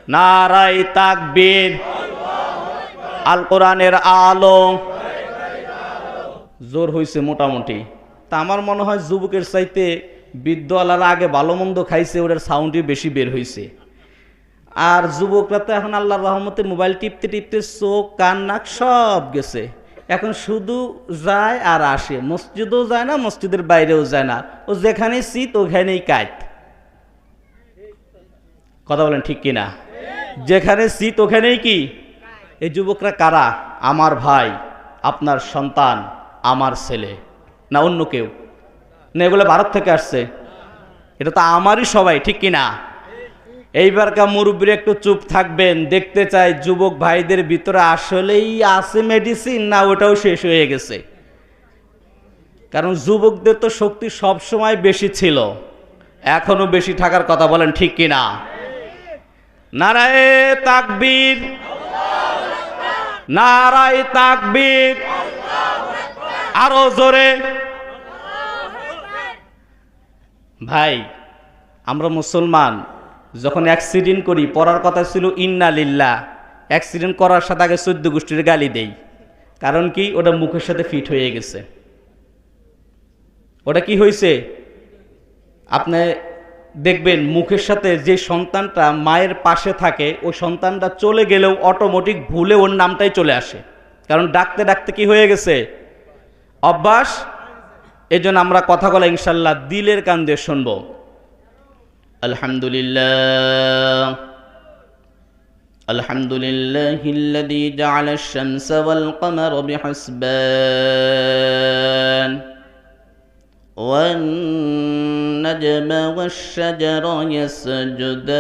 নারায়ে তাকবীর, আল কোরআনের আলো। জোর হইছে মোটামুটি। তা আমার মনে হয় যুবকের চাইতে বৃদ্ধওয়ালারা আগে ভালো মন্দ খাইছে, ওটার সাউন্ডই বেশি বের হইছে। আর যুবকরা তো এখন আল্লাহর রহমতে মোবাইল টিপতে টিপতে চোখ কান নাক সব গেছে, এখন শুধু যায় আর আসে, মসজিদও যায় না, মসজিদের বাইরেও যায় না, ও যেখানে শীত ওখানেই কাট। কথা বলেন ঠিক কিনা? যেখানে শীত ওখানেই কি? এই যুবকরা কারা? আমার ভাই, আপনার সন্তান, আমার ছেলে, না অন্য কেউ? না এগুলো ভারত থেকে আসছে? এটা তো আমারই সবাই, ঠিক কিনা? এইবারকার মুরব্বীর একটু চুপ থাকবেন, দেখতে চাই যুবক ভাইদের ভিতরে আসলেই আছে মেডিসিন, না ওটাও শেষ হয়ে গেছে। কারণ যুবকদের তো শক্তি সব সময় বেশি ছিল, এখনো বেশি থাকার কথা, বলেন ঠিক কিনা? নারায়ে তাকবীর, নারায়ে তাকবীর, আরো জোরে। ভাই, আমরা মুসলমান, যখন অ্যাক্সিডেন্ট করি পড়ার কথা ছিল ইন্না লিল্লাহ, অ্যাক্সিডেন্ট করার সাথে আগে 14 গোষ্ঠীর গালি দেই। কারণ কি? ওটা মুখের সাথে ফিট হয়ে গেছে। ওটা কি হয়েছে? আপনি দেখবেন মুখের সাথে যে সন্তানটা মায়ের পাশে থাকে, ওই সন্তানটা চলে গেলেও অটোমেটিক ভুলে ওর নামটাই চলে আসে, কারণ ডাকতে ডাকতে কি হয়ে গেছে? অভ্যাস। এজন্য আমরা কথা বলা ইনশাল্লাহ দিলের কান দিয়ে শুনবো। আলহামদুলিল্লাহ, আলহামদুলিল্লাহিল্লাযী জাআলা আশ-শামসা ওয়াল কমারা বিহুসবান ওয়ান নাজমা ওয়াশ-শাজারা ইয়াসজুদান